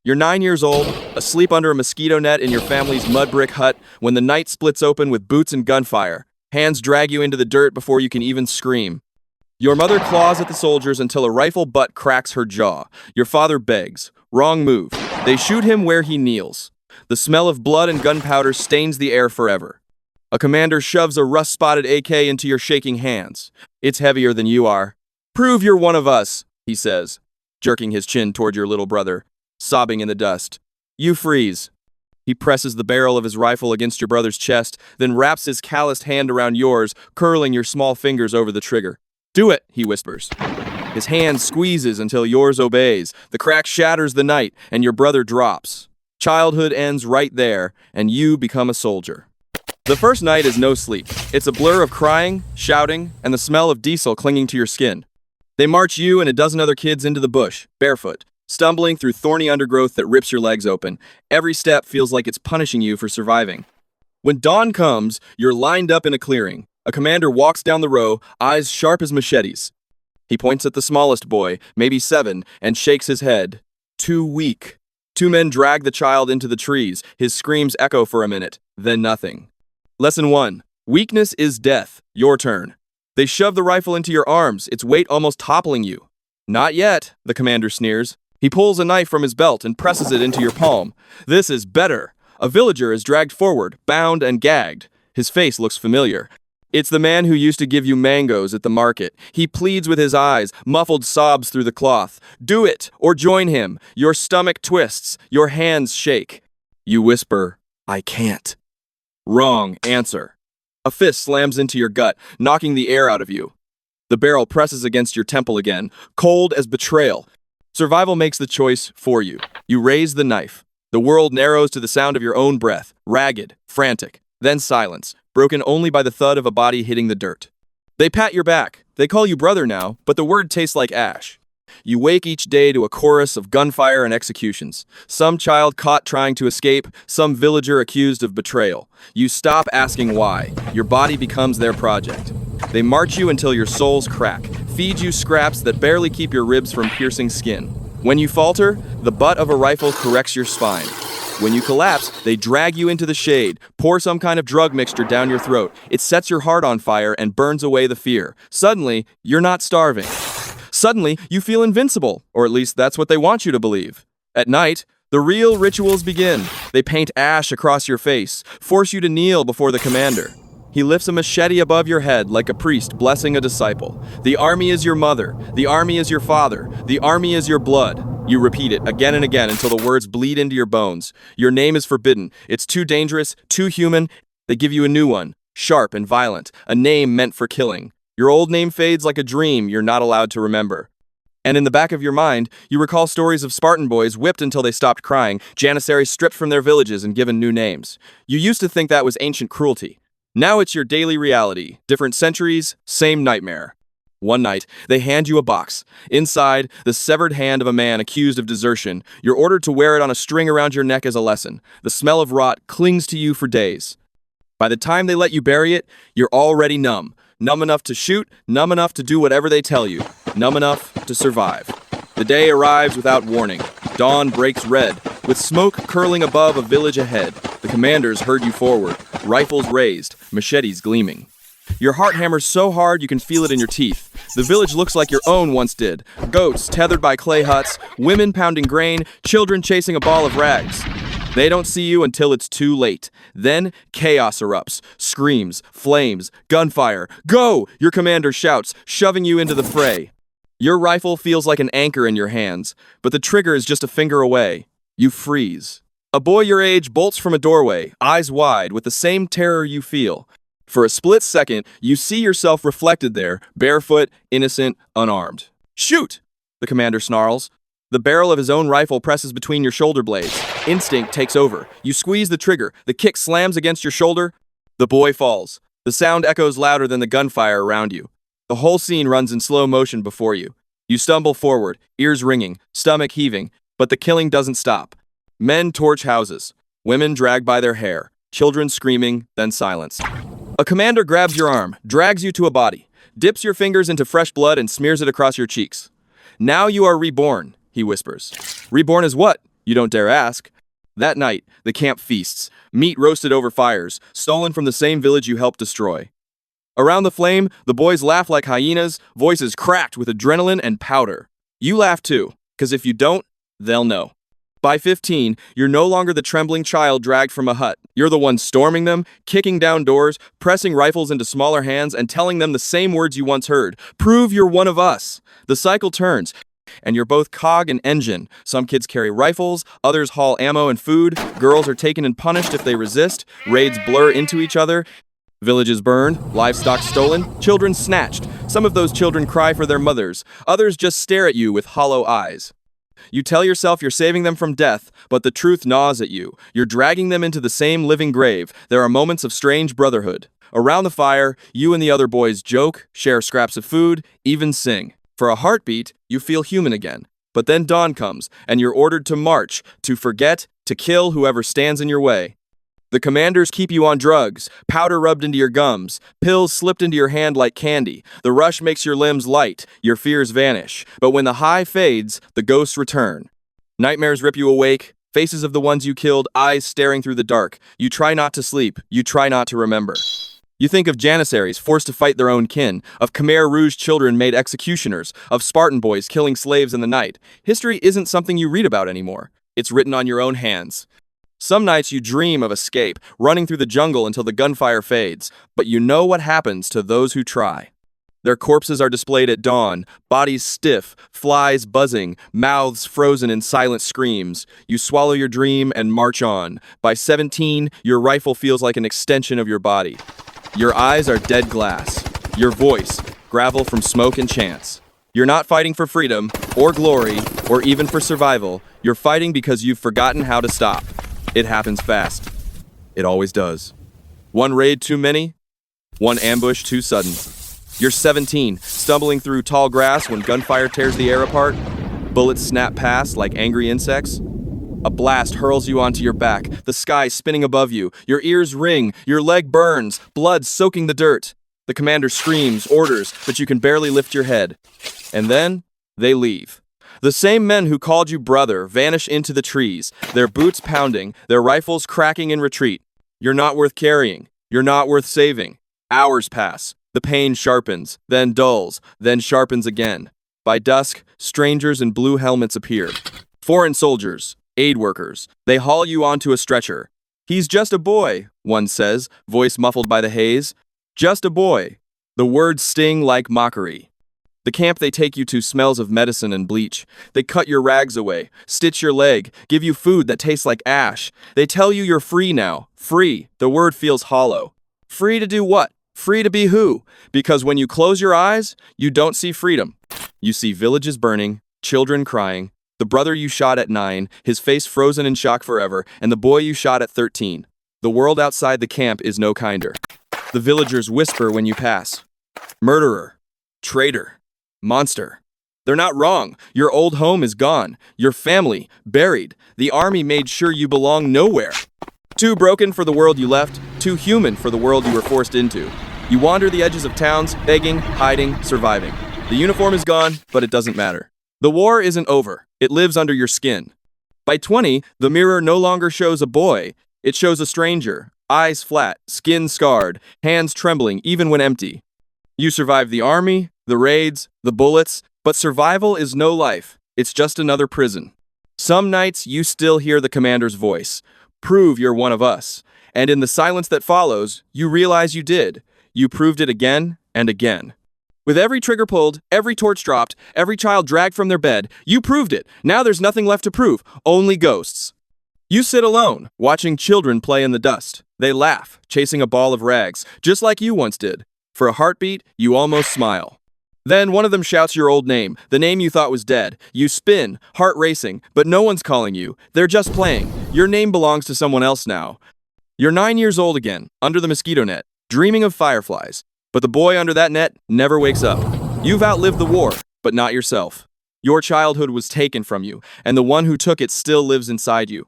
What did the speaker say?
You're 9 years old, asleep under a mosquito net in your family's mud brick hut when the night splits open with boots and gunfire. Hands drag you into the dirt before you can even scream. Your mother claws at the soldiers until a rifle butt cracks her jaw. Your father begs. Wrong move. They shoot him where he kneels. The smell of blood and gunpowder stains the air forever. A commander shoves a rust-spotted AK into your shaking hands. It's heavier than you are. Prove you're one of us, he says, jerking his chin toward your little brother, sobbing in the dust. You freeze. He presses the barrel of his rifle against your brother's chest, then wraps his calloused hand around yours, curling your small fingers over the trigger. Do it, he whispers. His hand squeezes until yours obeys. The crack shatters the night, and your brother drops. Childhood ends right there, and you become a soldier. The first night is no sleep. It's a blur of crying, shouting, and the smell of diesel clinging to your skin. They march you and a dozen other kids into the bush, barefoot, stumbling through thorny undergrowth that rips your legs open. Every step feels like it's punishing you for surviving. When dawn comes, you're lined up in a clearing. A commander walks down the row, eyes sharp as machetes. He points at the smallest boy, maybe 7, and shakes his head. Too weak. 2 men drag the child into the trees. His screams echo for a minute, then nothing. Lesson 1. Weakness is death. Your turn. They shove the rifle into your arms, its weight almost toppling you. Not yet, the commander sneers. He pulls a knife from his belt and presses it into your palm. This is better. A villager is dragged forward, bound and gagged. His face looks familiar. It's the man who used to give you mangoes at the market. He pleads with his eyes, muffled sobs through the cloth. Do it, or join him. Your stomach twists, your hands shake. You whisper, I can't. Wrong answer. A fist slams into your gut, knocking the air out of you. The barrel presses against your temple again, cold as betrayal. Survival makes the choice for you. You raise the knife. The world narrows to the sound of your own breath, ragged, frantic, then silence, broken only by the thud of a body hitting the dirt. They pat your back. They call you brother now, but the word tastes like ash. You wake each day to a chorus of gunfire and executions. Some child caught trying to escape, some villager accused of betrayal. You stop asking why. Your body becomes their project. They march you until your soles crack, feed you scraps that barely keep your ribs from piercing skin. When you falter, the butt of a rifle corrects your spine. When you collapse, they drag you into the shade, pour some kind of drug mixture down your throat. It sets your heart on fire and burns away the fear. Suddenly, you're not starving. Suddenly, you feel invincible, or at least that's what they want you to believe. At night, the real rituals begin. They paint ash across your face, force you to kneel before the commander. He lifts a machete above your head like a priest blessing a disciple. The army is your mother. The army is your father. The army is your blood. You repeat it again and again until the words bleed into your bones. Your name is forbidden. It's too dangerous, too human. They give you a new one, sharp and violent, a name meant for killing. Your old name fades like a dream you're not allowed to remember. And in the back of your mind, you recall stories of Spartan boys whipped until they stopped crying, Janissaries stripped from their villages and given new names. You used to think that was ancient cruelty. Now it's your daily reality. Different centuries, same nightmare. One night, they hand you a box. Inside, the severed hand of a man accused of desertion. You're ordered to wear it on a string around your neck as a lesson. The smell of rot clings to you for days. By the time they let you bury it, you're already numb. Numb enough to shoot, numb enough to do whatever they tell you, numb enough to survive. The day arrives without warning. Dawn breaks red, with smoke curling above a village ahead. The commanders herd you forward, rifles raised, machetes gleaming. Your heart hammers so hard you can feel it in your teeth. The village looks like your own once did. Goats tethered by clay huts, women pounding grain, children chasing a ball of rags. They don't see you until it's too late. Then chaos erupts. Screams, flames, gunfire. Go! Your commander shouts, shoving you into the fray. Your rifle feels like an anchor in your hands, but the trigger is just a finger away. You freeze. A boy your age bolts from a doorway, eyes wide, with the same terror you feel. For a split second, you see yourself reflected there, barefoot, innocent, unarmed. Shoot! The commander snarls. The barrel of his own rifle presses between your shoulder blades. Instinct takes over. You squeeze the trigger. The kick slams against your shoulder. The boy falls. The sound echoes louder than the gunfire around you. The whole scene runs in slow motion before you. You stumble forward, ears ringing, stomach heaving, but the killing doesn't stop. Men torch houses. Women drag by their hair. Children screaming, then silence. A commander grabs your arm, drags you to a body, dips your fingers into fresh blood and smears it across your cheeks. Now you are reborn, he whispers. Reborn as what? You don't dare ask. That night, the camp feasts, meat roasted over fires, stolen from the same village you helped destroy. Around the flame, the boys laugh like hyenas, voices cracked with adrenaline and powder. You laugh too, because if you don't, they'll know. By 15, you're no longer the trembling child dragged from a hut. You're the one storming them, kicking down doors, pressing rifles into smaller hands, and telling them the same words you once heard. Prove you're one of us. The cycle turns, and you're both cog and engine. Some kids carry rifles, others haul ammo and food, girls are taken and punished if they resist, raids blur into each other, villages burned, livestock stolen, children snatched. Some of those children cry for their mothers, others just stare at you with hollow eyes. You tell yourself you're saving them from death, but the truth gnaws at you. You're dragging them into the same living grave. There are moments of strange brotherhood. Around the fire, you and the other boys joke, share scraps of food, even sing. For a heartbeat, you feel human again. But then dawn comes, and you're ordered to march, to forget, to kill whoever stands in your way. The commanders keep you on drugs, powder rubbed into your gums, pills slipped into your hand like candy. The rush makes your limbs light, your fears vanish. But when the high fades, the ghosts return. Nightmares rip you awake, faces of the ones you killed, eyes staring through the dark. You try not to sleep, you try not to remember. You think of Janissaries forced to fight their own kin, of Khmer Rouge children made executioners, of Spartan boys killing slaves in the night. History isn't something you read about anymore. It's written on your own hands. Some nights you dream of escape, running through the jungle until the gunfire fades, but you know what happens to those who try. Their corpses are displayed at dawn, bodies stiff, flies buzzing, mouths frozen in silent screams. You swallow your dream and march on. By 17, your rifle feels like an extension of your body. Your eyes are dead glass. Your voice, gravel from smoke and chance. You're not fighting for freedom, or glory, or even for survival. You're fighting because you've forgotten how to stop. It happens fast. It always does. One raid too many, one ambush too sudden. You're 17, stumbling through tall grass when gunfire tears the air apart. Bullets snap past like angry insects. A blast hurls you onto your back, the sky spinning above you. Your ears ring, your leg burns, blood soaking the dirt. The commander screams, orders, but you can barely lift your head. And then, they leave. The same men who called you brother vanish into the trees, their boots pounding, their rifles cracking in retreat. You're not worth carrying. You're not worth saving. Hours pass. The pain sharpens, then dulls, then sharpens again. By dusk, strangers in blue helmets appear. Foreign soldiers, aid workers. They haul you onto a stretcher. He's just a boy, one says, voice muffled by the haze. Just a boy. The words sting like mockery. The camp they take you to smells of medicine and bleach. They cut your rags away, stitch your leg, give you food that tastes like ash. They tell you you're free now. Free. The word feels hollow. Free to do what? Free to be who? Because when you close your eyes, you don't see freedom. You see villages burning, children crying, the brother you shot at 9, his face frozen in shock forever, and the boy you shot at 13. The world outside the camp is no kinder. The villagers whisper when you pass. Murderer. Traitor. Monster. They're not wrong. Your old home is gone. Your family, buried. The army made sure you belong nowhere. Too broken for the world you left, too human for the world you were forced into. You wander the edges of towns, begging, hiding, surviving. The uniform is gone, but it doesn't matter. The war isn't over. It lives under your skin. By 20, the mirror no longer shows a boy. It shows a stranger. Eyes flat, skin scarred, hands trembling even when empty. You survived the army, the raids, the bullets, but survival is no life. It's just another prison. Some nights you still hear the commander's voice. Prove you're one of us. And in the silence that follows, you realize you did. You proved it again and again. With every trigger pulled, every torch dropped, every child dragged from their bed, you proved it. Now there's nothing left to prove, only ghosts. You sit alone, watching children play in the dust. They laugh, chasing a ball of rags, just like you once did. For a heartbeat, you almost smile. Then one of them shouts your old name, the name you thought was dead. You spin, heart racing, but no one's calling you. They're just playing. Your name belongs to someone else now. You're 9 years old again, under the mosquito net, dreaming of fireflies. But the boy under that net never wakes up. You've outlived the war, but not yourself. Your childhood was taken from you, and the one who took it still lives inside you.